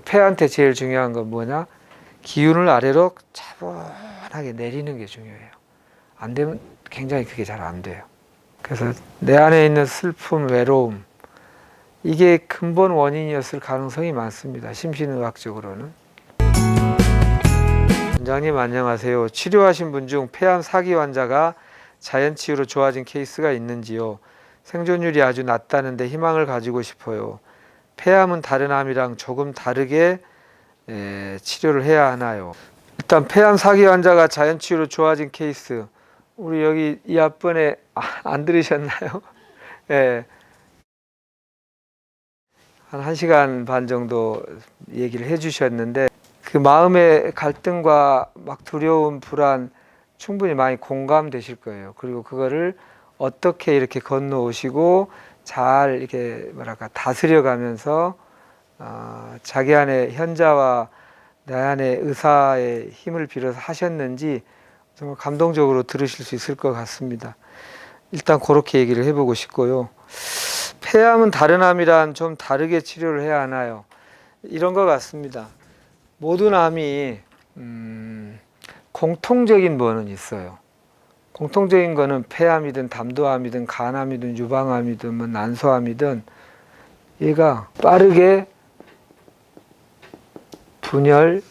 폐한테 제일 중요한 건 뭐냐? 기운을 아래로 차분하게 내리는 게 중요해요. 안 되면 굉장히 그게 잘 안 돼요. 그래서 내 안에 있는 슬픔, 외로움, 이게 근본 원인이었을 가능성이 많습니다. 심신의학적으로는. 원장님 안녕하세요. 치료하신 분 중 폐암 4기 환자가 자연치유로 좋아진 케이스가 있는지요? 생존율이 아주 낮다는데 희망을 가지고 싶어요. 폐암은 다른 암이랑 조금 다르게 치료를 해야 하나요? 일단 폐암 4기 환자가 자연치유로 좋아진 케이스, 우리 여기 이 앞번에 안 들으셨나요? 예. 한 1시간 반 정도 얘기를 해 주셨는데, 그 마음의 갈등과 막 두려움, 불안 충분히 많이 공감되실 거예요. 그리고 그거를 어떻게 이렇게 건너오시고 잘 이렇게 뭐랄까 다스려 가면서 자기 안에 현자와 내 안에 의사의 힘을 빌어서 하셨는지 정말 감동적으로 들으실 수 있을 것 같습니다. 일단 그렇게 얘기를 해보고 싶고요. 폐암은 다른 암이랑 좀 다르게 치료를 해야 하나요? 이런 것 같습니다. 모든 암이 공통적인 뭐는 있어요. 공통적인 거는 폐암이든 담도암이든 간암이든 유방암이든 뭐 난소암이든 얘가 빠르게 분열,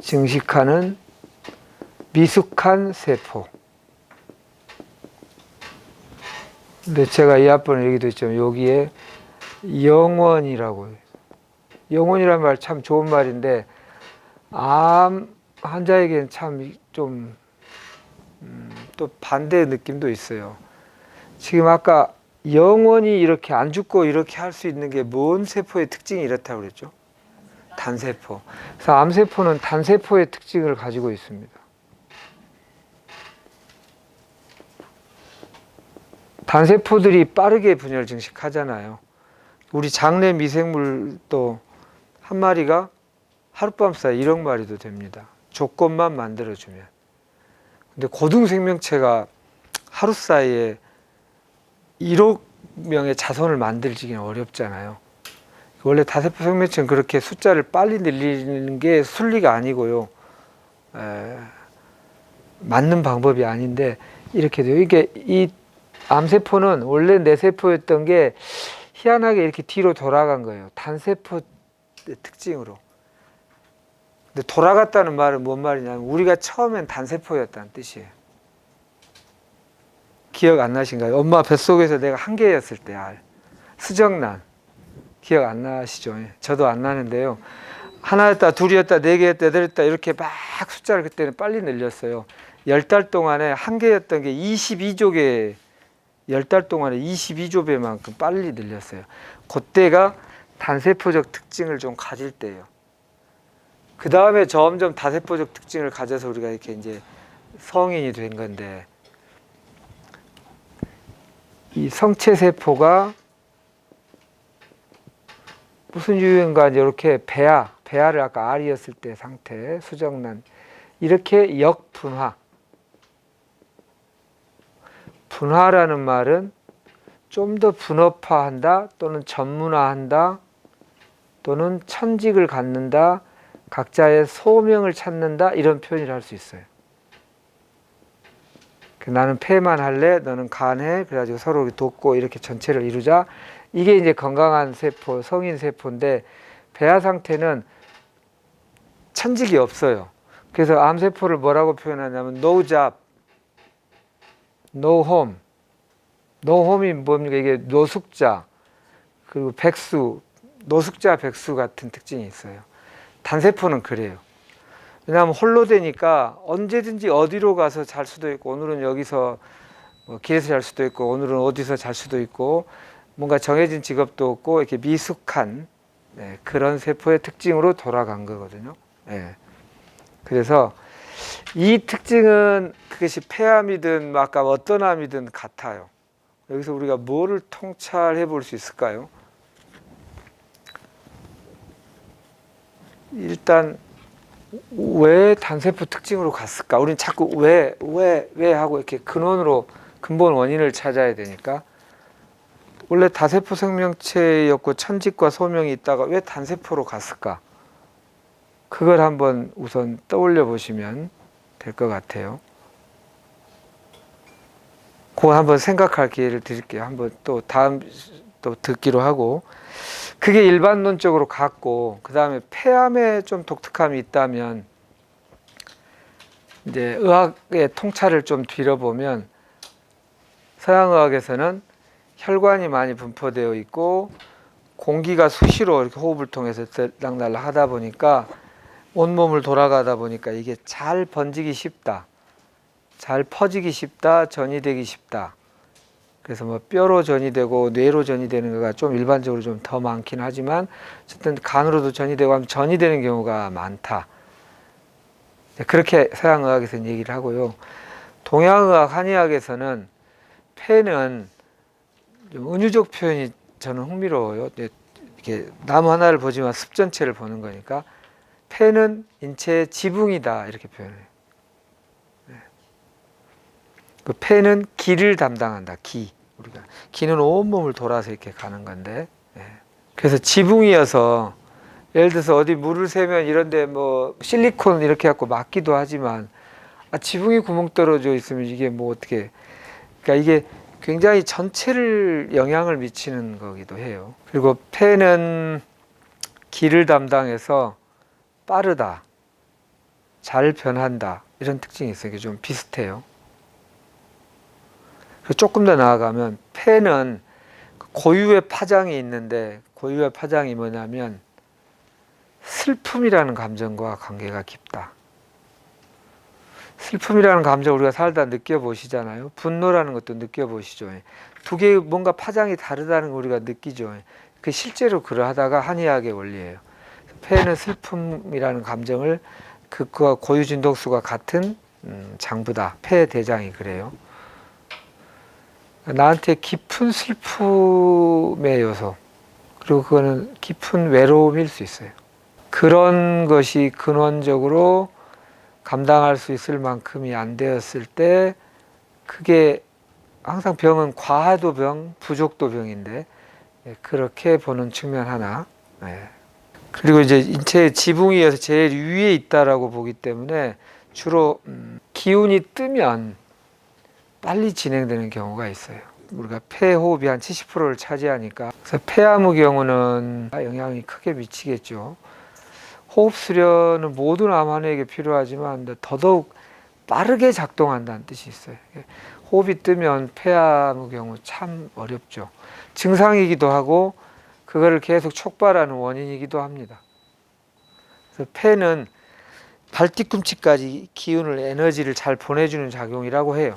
증식하는 미숙한 세포. 근데 제가 이 앞번에 얘기도 했지만 여기에 영원이라고 해요. 영원이라는 말 참 좋은 말인데 암 환자에게는 참 좀 또 반대의 느낌도 있어요. 지금 아까 영원히 이렇게 안 죽고 이렇게 할 수 있는 게 뭔 세포의 특징이 이렇다고 그랬죠? 단세포. 그래서 암세포는 단세포의 특징을 가지고 있습니다. 단세포들이 빠르게 분열 증식하잖아요. 우리 장내 미생물도 한 마리가 하룻밤 사이 1억 마리도 됩니다. 조건만 만들어주면. 근데 고등 생명체가 하루 사이에 1억 명의 자손을 만들기는 어렵잖아요. 원래 다세포 생명체는 그렇게 숫자를 빨리 늘리는 게 순리가 아니고요. 맞는 방법이 아닌데 이렇게 돼요. 이게 이 암세포는 원래 뇌세포였던 게 희한하게 이렇게 뒤로 돌아간 거예요. 단세포 특징으로. 근데 돌아갔다는 말은 뭔 말이냐면 우리가 처음엔 단세포였다는 뜻이에요. 기억 안 나신가요? 엄마 뱃속에서 내가 한 개였을 때 수정란 기억 안 나시죠? 저도 안 나는데요. 하나였다, 둘이었다, 네 개였다, 여덟이었다 이렇게 막 숫자를 그때는 빨리 늘렸어요. 10달 동안에 한 개였던 게 22조개, 10달 동안에 22조배만큼 빨리 늘렸어요. 그때가 단세포적 특징을 좀 가질 때예요. 그 다음에 점점 다세포적 특징을 가져서 우리가 이렇게 이제 성인이 된 건데, 이 성체세포가 무슨 이유인가 이렇게 배아를 아까 R이었을 때 상태, 수정란, 이렇게 역분화. 분화라는 말은 좀 더 분업화한다, 또는 전문화한다, 또는 천직을 갖는다, 각자의 소명을 찾는다, 이런 표현을 할 수 있어요. 나는 폐만 할래, 너는 간 해, 그래가지고 서로 돕고 이렇게 전체를 이루자. 이게 이제 건강한 세포, 성인 세포인데, 배아 상태는 천직이 없어요. 그래서 암세포를 뭐라고 표현하냐면 no job, no home. no home이 뭡니까? 이게 노숙자, 그리고 백수, 노숙자 백수 같은 특징이 있어요. 단세포는 그래요. 왜냐하면 홀로 되니까 언제든지 어디로 가서 잘 수도 있고, 오늘은 여기서 길에서 잘 수도 있고, 오늘은 어디서 잘 수도 있고, 뭔가 정해진 직업도 없고, 이렇게 미숙한 그런 세포의 특징으로 돌아간 거거든요. 그래서 이 특징은 그것이 폐암이든 아까 어떤 암이든 같아요. 여기서 우리가 뭐를 통찰해 볼 수 있을까요? 일단 왜 단세포 특징으로 갔을까? 우리는 자꾸 왜 하고 이렇게 근본 원인을 찾아야 되니까, 원래 다세포 생명체였고 천직과 소명이 있다가 왜 단세포로 갔을까? 그걸 한번 우선 떠올려 보시면 될 것 같아요. 그거 한번 생각할 기회를 드릴게요. 한번 또 다음 또 듣기로 하고, 그게 일반론적으로 같고, 그 다음에 폐암에 좀 독특함이 있다면 이제 의학의 통찰을 좀 뒤려보면 서양의학에서는 혈관이 많이 분포되어 있고 공기가 수시로 이렇게 호흡을 통해서 들락날락 하다 보니까 온몸을 돌아가다 보니까 이게 잘 번지기 쉽다, 잘 퍼지기 쉽다, 전이되기 쉽다. 그래서 뭐 뼈로 전이되고 뇌로 전이되는 거가 좀 일반적으로 좀 더 많긴 하지만 어쨌든 간으로도 전이되고 하면 전이되는 경우가 많다. 그렇게 서양의학에서는 얘기를 하고요. 동양의학, 한의학에서는 폐는 좀 은유적 표현이 저는 흥미로워요. 이렇게 나무 하나를 보지만 숲 전체를 보는 거니까 폐는 인체의 지붕이다 이렇게 표현해요. 그 폐는 기를 담당한다. 기. 우리가 기는 온몸을 돌아서 이렇게 가는 건데, 그래서 지붕이어서 예를 들어서 어디 물을 새면 이런데 뭐 실리콘 이렇게 갖고 막기도 하지만 지붕이 구멍 떨어져 있으면 이게 뭐 어떻게, 그러니까 이게 굉장히 전체를 영향을 미치는 거기도 해요. 그리고 폐는 기를 담당해서 빠르다, 잘 변한다 이런 특징이 있어요. 이게 좀 비슷해요. 조금 더 나아가면 폐는 고유의 파장이 있는데, 고유의 파장이 뭐냐면 슬픔이라는 감정과 관계가 깊다. 슬픔이라는 감정 우리가 살다 느껴보시잖아요. 분노라는 것도 느껴보시죠. 두 개의 뭔가 파장이 다르다는 걸 우리가 느끼죠. 그 실제로 그러하다가 한의학의 원리예요. 폐는 슬픔이라는 감정을 그와 고유 진동수가 같은 장부다. 폐 대장이 그래요. 나한테 깊은 슬픔의 요소, 그리고 그거는 깊은 외로움일 수 있어요. 그런 것이 근원적으로 감당할 수 있을 만큼이 안 되었을 때, 그게 항상 병은 과도 병, 부족도 병인데 그렇게 보는 측면 하나. 그리고 이제 인체의 지붕이어서 제일 위에 있다라고 보기 때문에 주로 기운이 뜨면 빨리 진행되는 경우가 있어요. 우리가 폐호흡이 한 70%를 차지하니까, 그래서 폐암의 경우는 영향이 크게 미치겠죠. 호흡 수련은 모든 암환에게 필요하지만 더더욱 빠르게 작동한다는 뜻이 있어요. 호흡이 뜨면 폐암의 경우 참 어렵죠. 증상이기도 하고 그거를 계속 촉발하는 원인이기도 합니다. 그래서 폐는 발 뒤꿈치까지 기운을, 에너지를 잘 보내주는 작용이라고 해요.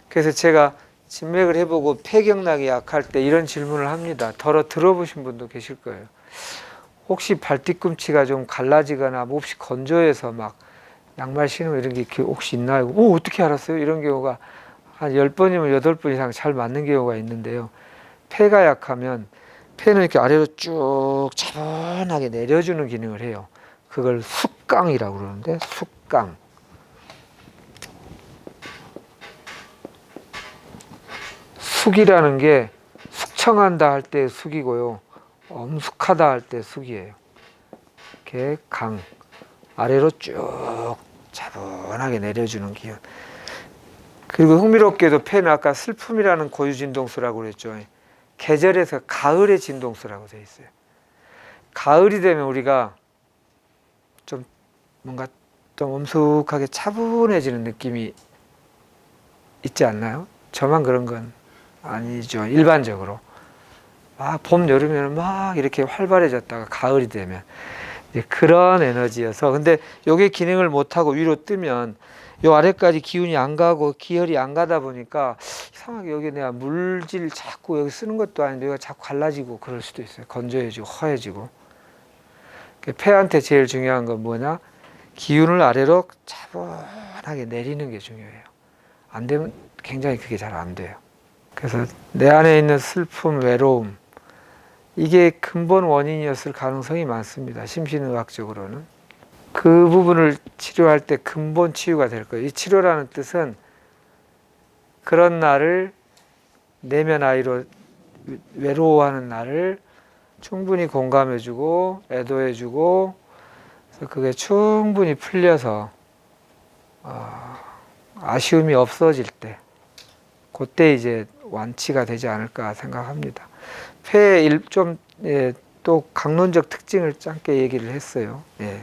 그래서 제가 진맥을 해보고 폐경락이 약할 때 이런 질문을 합니다. 들어보신 분도 계실 거예요. 혹시 발 뒤꿈치가 좀 갈라지거나 몹시 건조해서 막 양말 신으면 이런 게 혹시 있나요? 오, 어떻게 알았어요? 이런 경우가 한 10번이면 8번 이상 잘 맞는 경우가 있는데요. 폐가 약하면 폐는 이렇게 아래로 쭉 차분하게 내려주는 기능을 해요. 그걸 숙강이라고 그러는데, 숙강. 숙이라는 게 숙청한다 할 때 숙이고요, 엄숙하다 할 때 숙이에요. 이렇게 강, 아래로 쭉 차분하게 내려주는 기운. 그리고 흥미롭게도 폐는 아까 슬픔이라는 고유 진동수라고 그랬죠. 계절에서 가을의 진동수라고 되어 있어요. 가을이 되면 우리가 좀 뭔가 좀 엄숙하게 차분해지는 느낌이 있지 않나요? 저만 그런 건 아니죠. 일반적으로 막 봄, 여름에는 막 이렇게 활발해졌다가 가을이 되면 이제 그런 에너지여서, 근데 요게 기능을 못하고 위로 뜨면 요 아래까지 기운이 안 가고 기혈이 안 가다 보니까 이상하게 여기 내가 물질 자꾸 여기 쓰는 것도 아닌데 여기가 자꾸 갈라지고 그럴 수도 있어요. 건조해지고 허해지고. 폐한테 제일 중요한 건 뭐냐? 기운을 아래로 차분하게 내리는 게 중요해요. 안 되면 굉장히 그게 잘 안 돼요. 그래서 내 안에 있는 슬픔, 외로움, 이게 근본 원인이었을 가능성이 많습니다. 심신의학적으로는. 그 부분을 치료할 때 근본 치유가 될 거예요. 이 치료라는 뜻은 그런 나를 내면 아이로 외로워하는 나를 충분히 공감해주고 애도해주고, 그래서 그게 충분히 풀려서 아쉬움이 없어질 때, 그때 이제 완치가 되지 않을까 생각합니다. 폐의 좀 또 강론적 특징을 짧게 얘기를 했어요. 예.